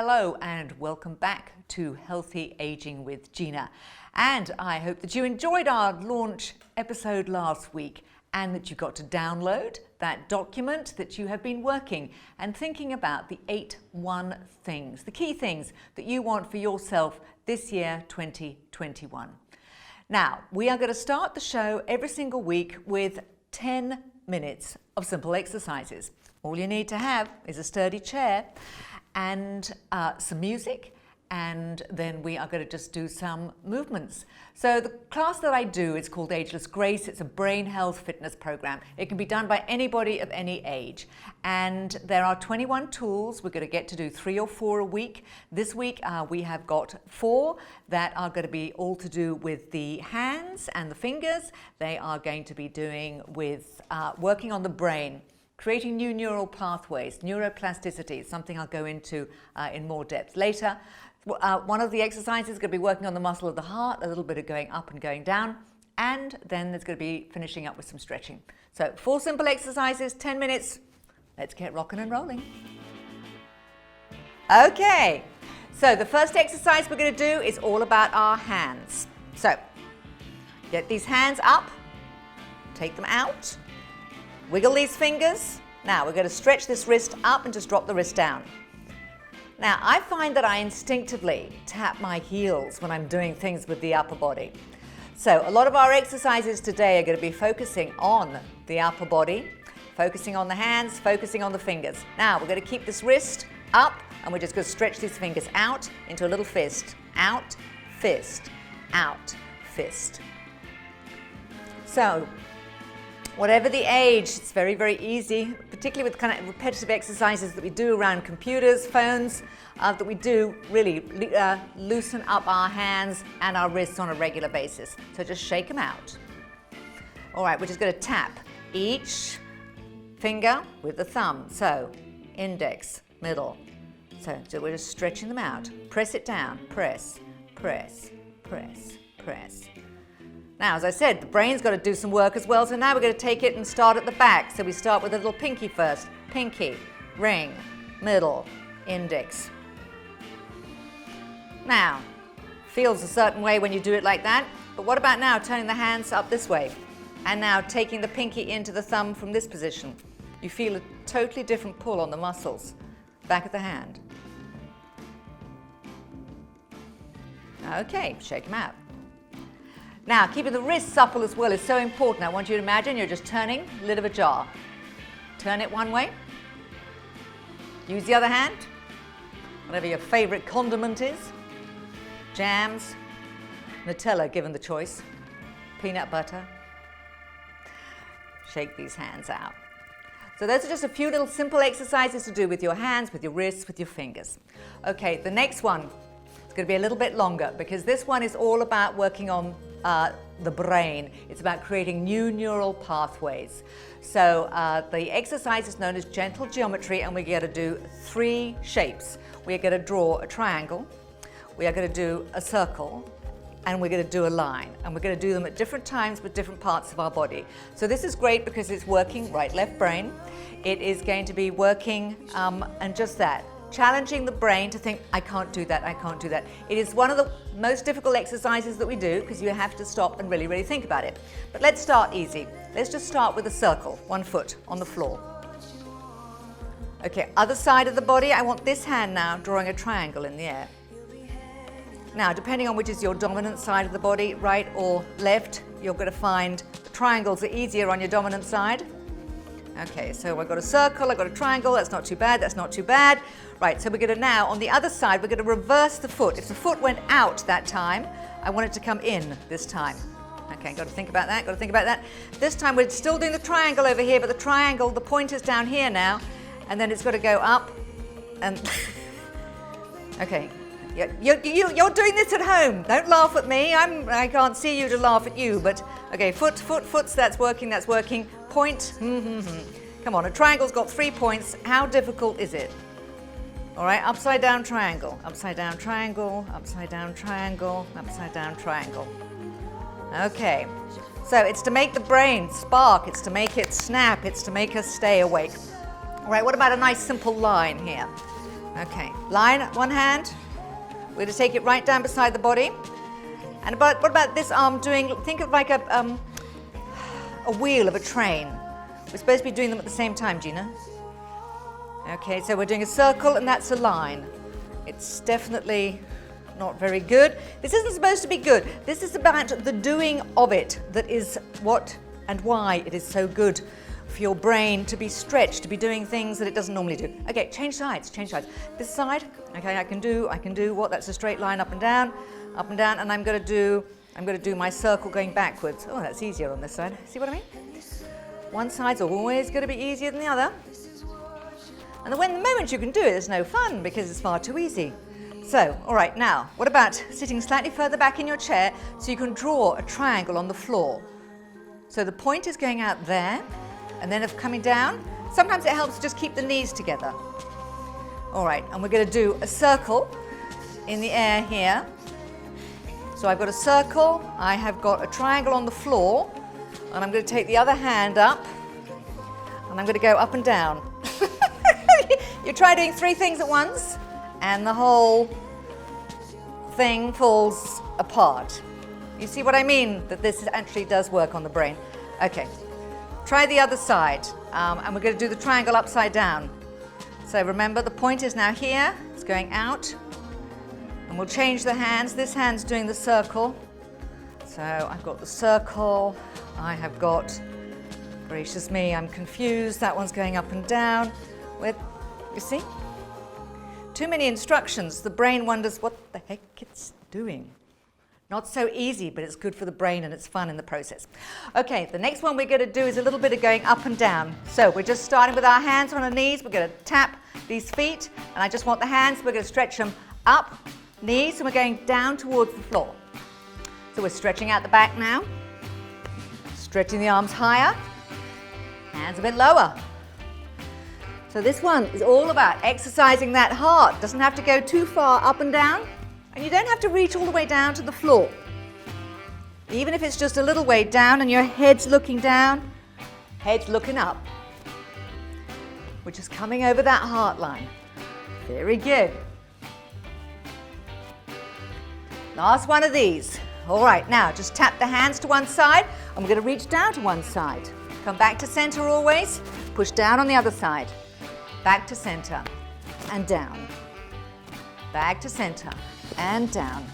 Hello and welcome back to Healthy Aging with Gina. And I hope that you enjoyed our launch episode last week and that you got to download that document that you have been working and thinking about the 8-1 things, the key things that you want for yourself this year, 2021. Now, we are going to start the show every single week with 10 minutes of simple exercises. All you need to have is a sturdy chair and some music, and then we are going to just do some movements. So the class that I do is called Ageless Grace. It's a brain health fitness program. It can be done by anybody of any age, and there are 21 tools. We're going to get to do 3 or 4 a week. This week we have got 4 that are going to be all to do with the hands and the fingers. They are going to be doing with working on the brain, creating new neural pathways, neuroplasticity, something I'll go into in more depth later. One of the exercises is going to be working on the muscle of the heart, a little bit of going up and going down, and then there's going to be finishing up with some stretching. So 4 simple exercises, 10 minutes. Let's get rocking and rolling. Okay, so the first exercise we're going to do is all about our hands. So get these hands up, take them out. Wiggle these fingers. Now we're going to stretch this wrist up and just drop the wrist down. Now I find that I instinctively tap my heels when I'm doing things with the upper body. So a lot of our exercises today are going to be focusing on the upper body, focusing on the hands, focusing on the fingers. Now we're going to keep this wrist up and we're just going to stretch these fingers out into a little fist. Out, fist, out, fist. So whatever the age, it's very, very easy, particularly with kind of repetitive exercises that we do around computers, phones, that we do really loosen up our hands and our wrists on a regular basis. So just shake them out. All right, we're just going to tap each finger with the thumb. So index, middle. So we're just stretching them out. Press it down. Press, press, press, press. Now, as I said, the brain's got to do some work as well, so now we're going to take it and start at the back. So we start with a little pinky first. Pinky, ring, middle, index. Now, feels a certain way when you do it like that, but what about now turning the hands up this way? And now taking the pinky into the thumb from this position. You feel a totally different pull on the muscles, back of the hand. Okay, shake them out. Now, keeping the wrists supple as well is so important. I want you to imagine you're just turning the lid of a jar. Turn it one way. Use the other hand. Whatever your favorite condiment is. Jams, Nutella given the choice, peanut butter. Shake these hands out. So those are just a few little simple exercises to do with your hands, with your wrists, with your fingers. Okay, the next one is going to be a little bit longer because this one is all about working on the brain. It's about creating new neural pathways. So the exercise is known as gentle geometry, and we're going to do 3 shapes. We're going to draw a triangle, we are going to do a circle, and we're going to do a line. And we're going to do them at different times with different parts of our body. So this is great because it's working right, left brain. It is going to be working and just that. Challenging the brain to think, I can't do that, I can't do that. It is one of the most difficult exercises that we do because you have to stop and really, really think about it. But let's start easy. Let's just start with a circle, 1 foot on the floor. Okay, other side of the body, I want this hand now drawing a triangle in the air. Now, depending on which is your dominant side of the body, right or left, you're going to find the triangles are easier on your dominant side. Okay, so I've got a circle, I've got a triangle, that's not too bad, that's not too bad. Right, so we're going to now, on the other side, we're going to reverse the foot. If the foot went out that time, I want it to come in this time. Okay, got to think about that, got to think about that. This time we're still doing the triangle over here, but the triangle, the point is down here now, and then it's got to go up, and... Okay, you're doing this at home. Don't laugh at me, I can't see you to laugh at you, but... Okay, foot, that's working, point, Come on, a triangle's got 3 points. How difficult is it? All right, upside down triangle, upside down triangle, upside down triangle, upside down triangle. Okay, so it's to make the brain spark, it's to make it snap, it's to make us stay awake. All right, what about a nice simple line here? Okay, line one hand. We're going to take it right down beside the body. And what about this arm doing, think of like a wheel of a train. We're supposed to be doing them at the same time, Gina. Okay, so we're doing a circle and that's a line. It's definitely not very good. This isn't supposed to be good. This is about the doing of it that is what and why it is so good for your brain to be stretched, to be doing things that it doesn't normally do. Okay, change sides, change sides. This side, okay, I can do what? That's a straight line up and down, and I'm going to do my circle going backwards. Oh, that's easier on this side. See what I mean? One side's always going to be easier than the other. And the moment you can do it, it's no fun because it's far too easy. So, all right, now, what about sitting slightly further back in your chair so you can draw a triangle on the floor? So the point is going out there, and then of coming down. Sometimes it helps to just keep the knees together. All right, and we're going to do a circle in the air here. So I've got a circle, I have got a triangle on the floor, and I'm going to take the other hand up, and I'm going to go up and down. You try doing 3 things at once, and the whole thing falls apart. You see what I mean? That this actually does work on the brain. Okay, try the other side, and we're going to do the triangle upside down. So remember, the point is now here, it's going out, and we'll change the hands. This hand's doing the circle. So I've got the circle, I have got, gracious me, I'm confused, that one's going up and down. You see? Too many instructions, the brain wonders what the heck it's doing. Not so easy, but it's good for the brain and it's fun in the process. Okay, the next one we're going to do is a little bit of going up and down. So we're just starting with our hands on our knees. We're going to tap these feet, and I just want the hands, we're going to stretch them up, knees, and we're going down towards the floor. So we're stretching out the back now, stretching the arms higher, hands a bit lower. So this one is all about exercising that heart. Doesn't have to go too far up and down, and you don't have to reach all the way down to the floor. Even if it's just a little way down and your head's looking down, head's looking up. We're just coming over that heart line. Very good. Last one of these. All right, now just tap the hands to one side, and we're going to reach down to one side. Come back to center always. Push down on the other side. Back to center and down. Back to center and down.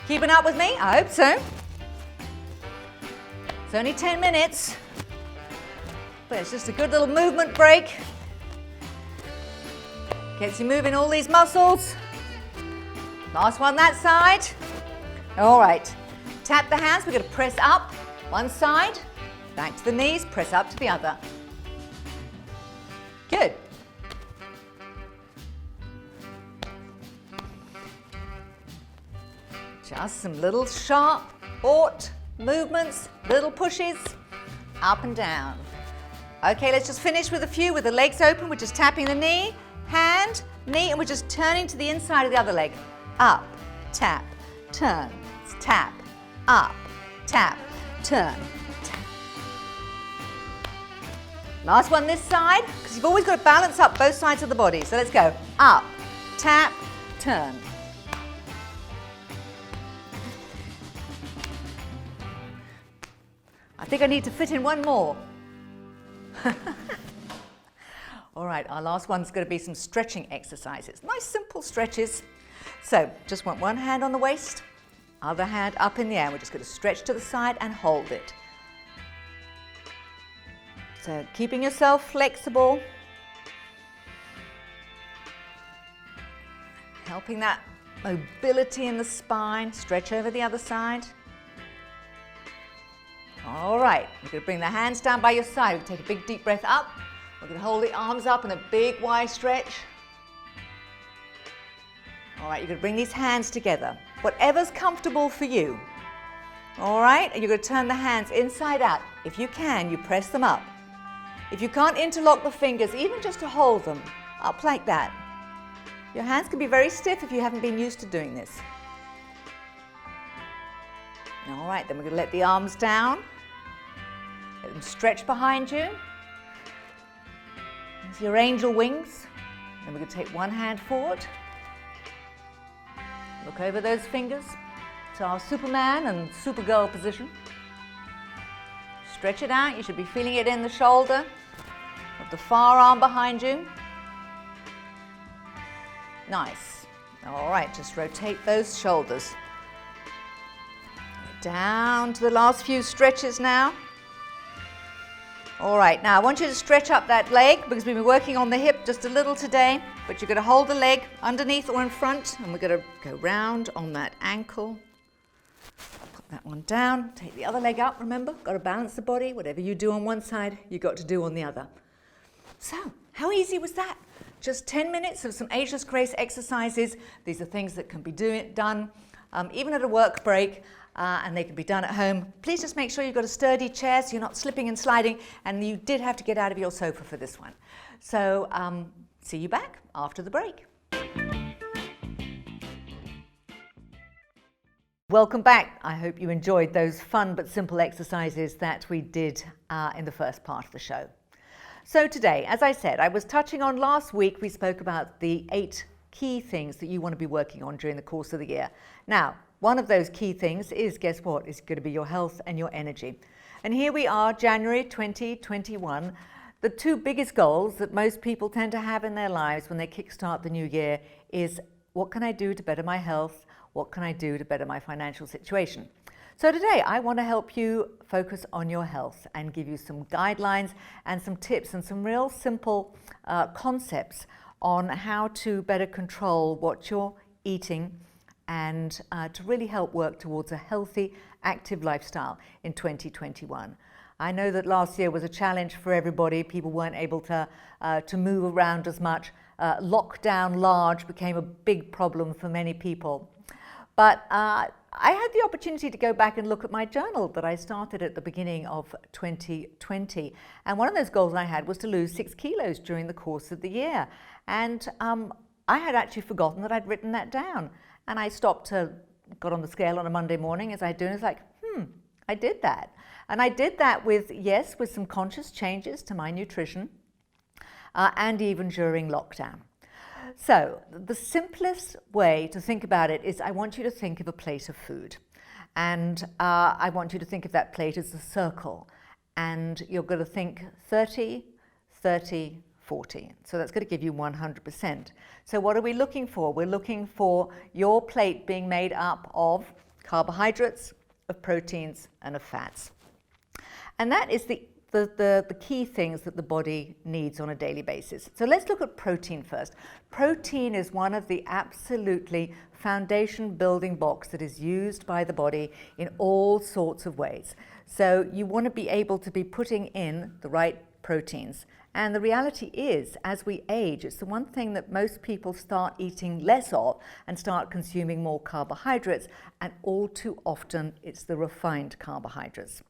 Keeping up with me? I hope so. It's only 10 minutes, but it's just a good little movement break. Gets you moving all these muscles. Last one that side. All right. Tap the hands. We're going to press up one side. Back to the knees, press up to the other. Good. Just some little sharp, short movements, little pushes, up and down. Okay, let's just finish with a few with the legs open. We're just tapping the knee, hand, knee, and we're just turning to the inside of the other leg. Up, tap, turn, tap, up, tap, turn. Last one this side, because you've always got to balance up both sides of the body. So let's go. Up, tap, turn. I think I need to fit in one more. All right, our last one's going to be some stretching exercises. Nice simple stretches. So just want one hand on the waist, other hand up in the air. We're just going to stretch to the side and hold it. So keeping yourself flexible, helping that mobility in the spine, stretch over the other side. All right, you're going to bring the hands down by your side. We'll take a big deep breath up. We're going to hold the arms up in a big wide stretch. All right, you're going to bring these hands together, whatever's comfortable for you. All right, and you're going to turn the hands inside out. If you can, you press them up. If you can't interlock the fingers, even just to hold them up like that. Your hands can be very stiff if you haven't been used to doing this. All right, then we're going to let the arms down. Let them stretch behind you. There's your angel wings. Then we're going to take one hand forward. Look over those fingers to our Superman and Supergirl position. Stretch it out. You should be feeling it in the shoulder of the far arm behind you. Nice. All right, just rotate those shoulders. Down to the last few stretches now. All right, now I want you to stretch up that leg because we've been working on the hip just a little today, but you're going to hold the leg underneath or in front, and we're going to go round on that ankle. Put that one down, take the other leg up, remember, got to balance the body. Whatever you do on one side, you've got to do on the other. So, how easy was that? Just 10 minutes of some ageless grace exercises. These are things that can be done even at a work break. And they can be done at home. Please just make sure you've got a sturdy chair so you're not slipping and sliding, and you did have to get out of your sofa for this one. So see you back after the break. Welcome back. I hope you enjoyed those fun but simple exercises that we did in the first part of the show. So today, as I said, I was touching on last week, we spoke about the 8 key things that you want to be working on during the course of the year. Now, one of those key things is, guess what, is going to be your health and your energy. And here we are, January 2021. The 2 biggest goals that most people tend to have in their lives when they kickstart the new year is, what can I do to better my health? What can I do to better my financial situation? So today I want to help you focus on your health and give you some guidelines and some tips and some real simple concepts on how to better control what you're eating and to really help work towards a healthy, active lifestyle in 2021. I know that last year was a challenge for everybody. People weren't able to move around as much. Lockdown large became a big problem for many people. But I had the opportunity to go back and look at my journal that I started at the beginning of 2020. And one of those goals I had was to lose 6 kilos during the course of the year. And I had actually forgotten that I'd written that down. And I got on the scale on a Monday morning as I do, and it's like, I did that. And I did that with some conscious changes to my nutrition and even during lockdown. So the simplest way to think about it is I want you to think of a plate of food. And I want you to think of that plate as a circle. And you're going to think 30, 30, 40. So that's going to give you 100%. So what are we looking for? We're looking for your plate being made up of carbohydrates, of proteins, and of fats. And that is the key things that the body needs on a daily basis. So let's look at protein first. Protein is one of the absolutely foundation building blocks that is used by the body in all sorts of ways. So you want to be able to be putting in the right proteins. And the reality is, as we age, it's the one thing that most people start eating less of and start consuming more carbohydrates, and all too often it's the refined carbohydrates.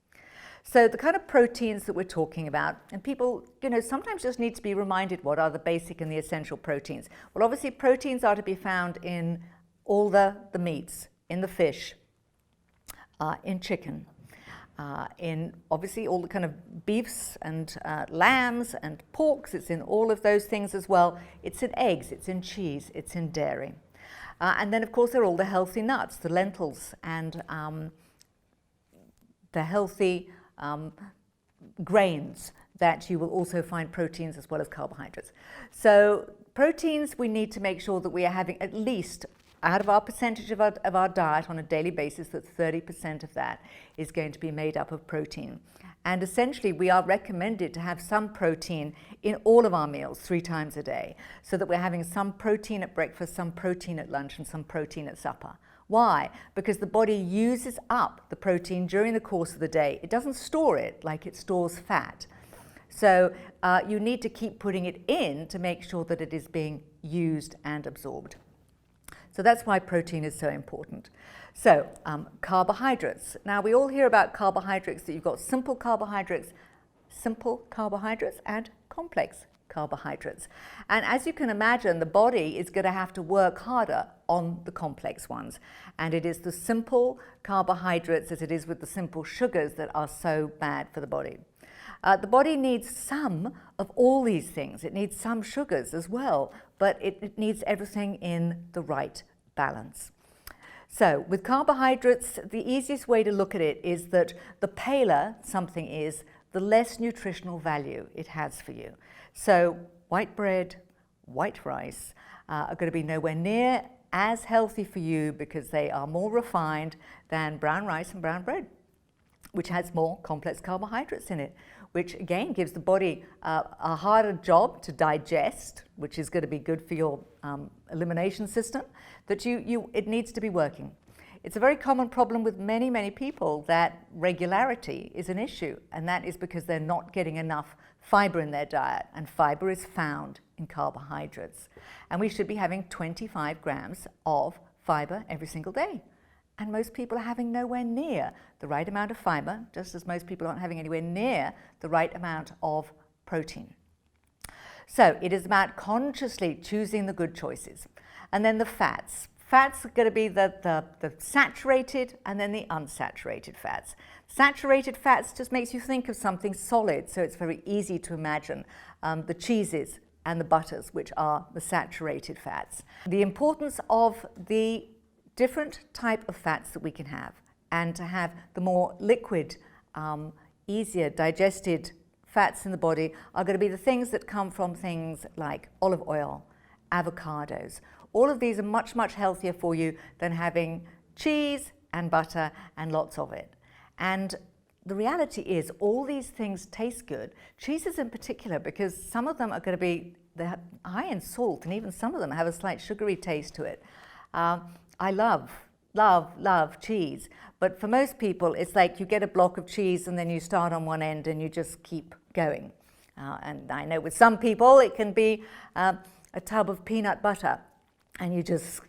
So the kind of proteins that we're talking about, and people, sometimes just need to be reminded what are the basic and the essential proteins. Well, obviously proteins are to be found in all the meats, in the fish, in chicken, in obviously all the kind of beefs and lambs and porks. It's in all of those things as well. It's in eggs, it's in cheese, it's in dairy. And then of course there are all the healthy nuts, the lentils, and the healthy grains that you will also find proteins as well as carbohydrates. So proteins, we need to make sure that we are having at least, out of our percentage of our diet on a daily basis, that 30% of that is going to be made up of protein. And essentially we are recommended to have some protein in all of our meals 3 times a day, so that we're having some protein at breakfast, some protein at lunch, and some protein at supper. Why? Because the body uses up the protein during the course of the day. It doesn't store it like it stores fat. So you need to keep putting it in to make sure that it is being used and absorbed. So that's why protein is so important. So carbohydrates. Now we all hear about carbohydrates, that you've got simple carbohydrates and complex carbohydrates. And as you can imagine, the body is going to have to work harder on the complex ones. And it is the simple carbohydrates, as it is with the simple sugars, that are so bad for the body. The body needs some of all these things. It needs some sugars as well, but it needs everything in the right balance. So with carbohydrates, the easiest way to look at it is that the paler something is, the less nutritional value it has for you. So white bread, white rice are going to be nowhere near as healthy for you because they are more refined than brown rice and brown bread, which has more complex carbohydrates in it, which again gives the body a harder job to digest, which is going to be good for your elimination system, that it needs to be working. It's a very common problem with many, many people that regularity is an issue, and that is because they're not getting enough fiber in their diet, and fiber is found in carbohydrates. And we should be having 25 grams of fiber every single day. And most people are having nowhere near the right amount of fiber, just as most people aren't having anywhere near the right amount of protein. So it is about consciously choosing the good choices. And then the fats. Fats are going to be the saturated and then the unsaturated fats. Saturated fats just makes you think of something solid, so it's very easy to imagine the cheeses and the butters, which are the saturated fats. The importance of the different type of fats that we can have, and to have the more liquid, easier digested fats in the body are going to be the things that come from things like olive oil, avocados. All of these are much, much healthier for you than having cheese and butter and lots of it. And the reality is all these things taste good. Cheeses in particular, because some of them are going to be they're high in salt, and even some of them have a slight sugary taste to it. I love cheese, but for most people it's like you get a block of cheese and then you start on one end and you just keep going. And I know with some people it can be a tub of peanut butter, and you just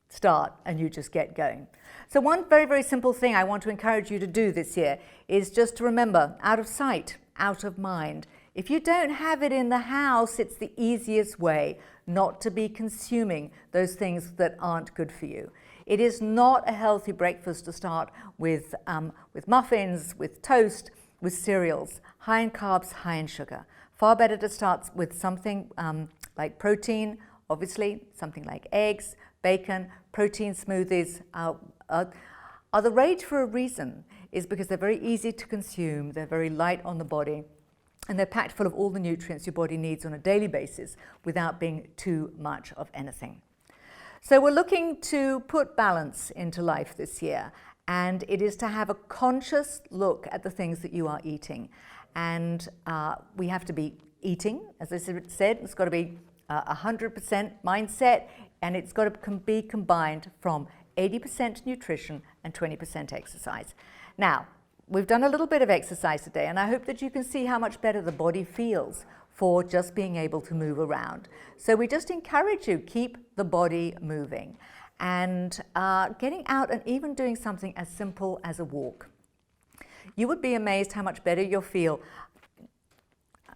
start and you just get going. So one very, very simple thing I want to encourage you to do this year is just to remember, out of sight, out of mind. If you don't have it in the house, it's the easiest way not to be consuming those things that aren't good for you. It is not a healthy breakfast to start with muffins, with toast, with cereals, high in carbs, high in sugar. Far better to start with something like protein, obviously, something like eggs, bacon. Protein smoothies are the rage for a reason, is because they're very easy to consume, they're very light on the body, and they're packed full of all the nutrients your body needs on a daily basis without being too much of anything. So we're looking to put balance into life this year, and it is to have a conscious look at the things that you are eating. And we have to be eating, as I said, it's got to be 100% mindset, and it's got to be combined from 80% nutrition and 20% exercise. Now, we've done a little bit of exercise today, and I hope that you can see how much better the body feels for just being able to move around. So we just encourage you, keep the body moving, and getting out and even doing something as simple as a walk. You would be amazed how much better you'll feel.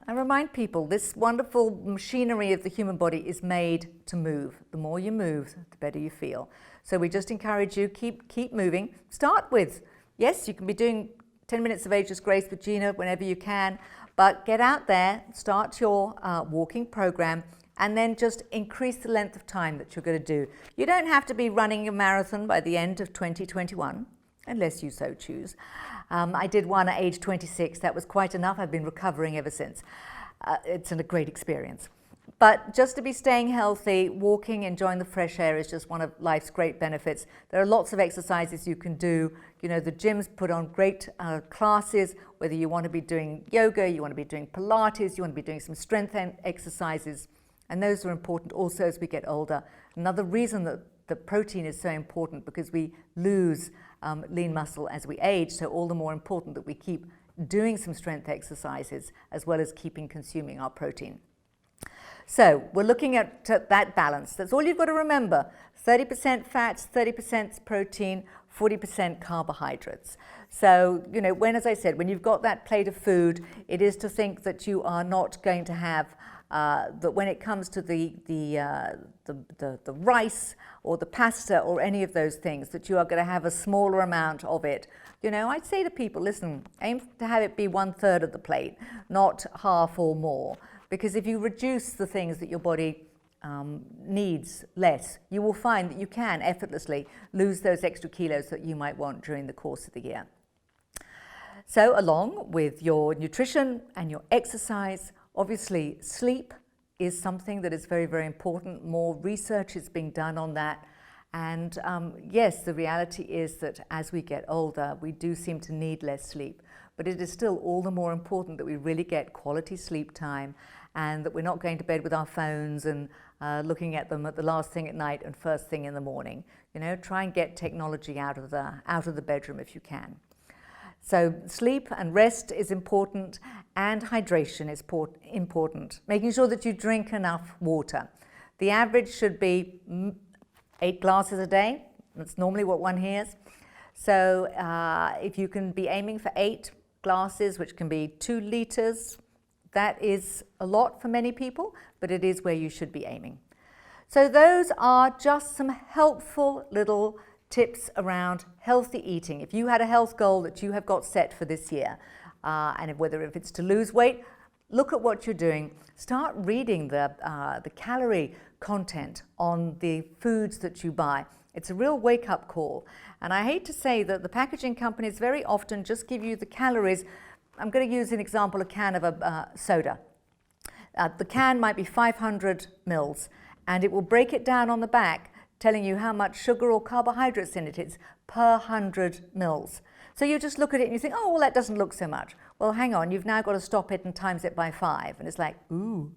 I remind people, this wonderful machinery of the human body is made to move. The more you move, the better you feel. So we just encourage you, keep moving. Start with, yes, you can be doing 10 minutes of Ageless Grace with Gina whenever you can, but get out there, start your walking program, and then just increase the length of time that you're going to do. You don't have to be running a marathon by the end of 2021, unless you so choose. I did one at age 26. That was quite enough. I've been recovering ever since. It's a great experience. But just to be staying healthy, walking, enjoying the fresh air is just one of life's great benefits. There are lots of exercises you can do. You know, the gyms put on great classes, whether you want to be doing yoga, you want to be doing Pilates, you want to be doing some strength exercises. And those are important also as we get older. Another reason that the protein is so important, because we lose lean muscle as we age, so all the more important that we keep doing some strength exercises as well as consuming our protein. So we're looking at that balance. That's all you've got to remember. 30% fats, 30% protein, 40% carbohydrates. So, you know, as I said, when you've got that plate of food, it is to think that you are not going to have that when it comes to the rice or the pasta or any of those things, that you are going to have a smaller amount of it. You know, I'd say to people, listen, aim to have it be 1/3 of the plate, not half or more. Because if you reduce the things that your body needs less, you will find that you can effortlessly lose those extra kilos that you might want during the course of the year. So along with your nutrition and your exercise, obviously sleep is something that is very, very important. More research is being done on that. And yes, the reality is that as we get older, we do seem to need less sleep. But it is still all the more important that we really get quality sleep time, and that we're not going to bed with our phones and looking at them at the last thing at night and first thing in the morning. You know, try and get technology out of the bedroom if you can. So sleep and rest is important, and hydration is important. Making sure that you drink enough water. The average should be 8 glasses a day. That's normally what one hears. So if you can be aiming for 8 glasses, which can be 2 liters, that is a lot for many people, but it is where you should be aiming. So those are just some helpful little tips around healthy eating. If you had a health goal that you have got set for this year, and whether if it's to lose weight, look at what you're doing. Start reading the calorie content on the foods that you buy. It's a real wake-up call. And I hate to say that the packaging companies very often just give you the calories. I'm going to use an example, a can of a soda. The can might be 500 mils, and it will break it down on the back, telling you how much sugar or carbohydrates in it is per 100 mils. So you just look at it and you think, oh, well, that doesn't look so much. Well, hang on, you've now got to stop it and times it by 5. And it's like, ooh,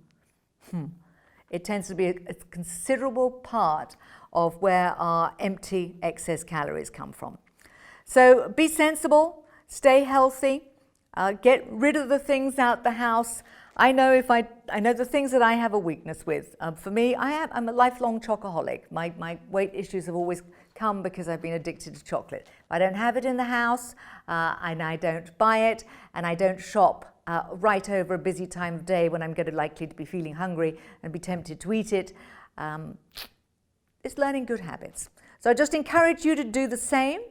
It tends to be a considerable part of where our empty excess calories come from. So be sensible, stay healthy, get rid of the things out the house. I know the things that I have a weakness with. For me, I'm a lifelong chocoholic. My weight issues have always come because I've been addicted to chocolate. If I don't have it in the house, and I don't buy it, and I don't shop right over a busy time of day when I'm likely to be feeling hungry and be tempted to eat it, it's learning good habits. So I just encourage you to do the same,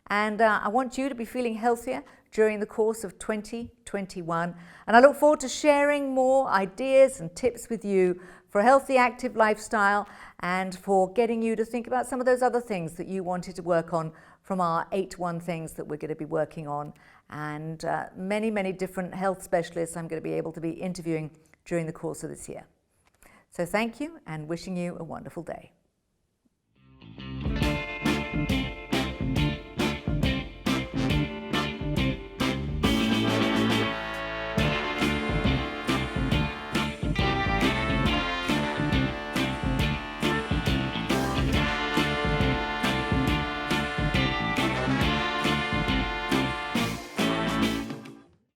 and I want you to be feeling healthier during the course of 2021. And I look forward to sharing more ideas and tips with you for a healthy, active lifestyle, and for getting you to think about some of those other things that you wanted to work on from our 8-1 things that we're going to be working on, and many, many different health specialists I'm going to be able to be interviewing during the course of this year. So thank you, and wishing you a wonderful day.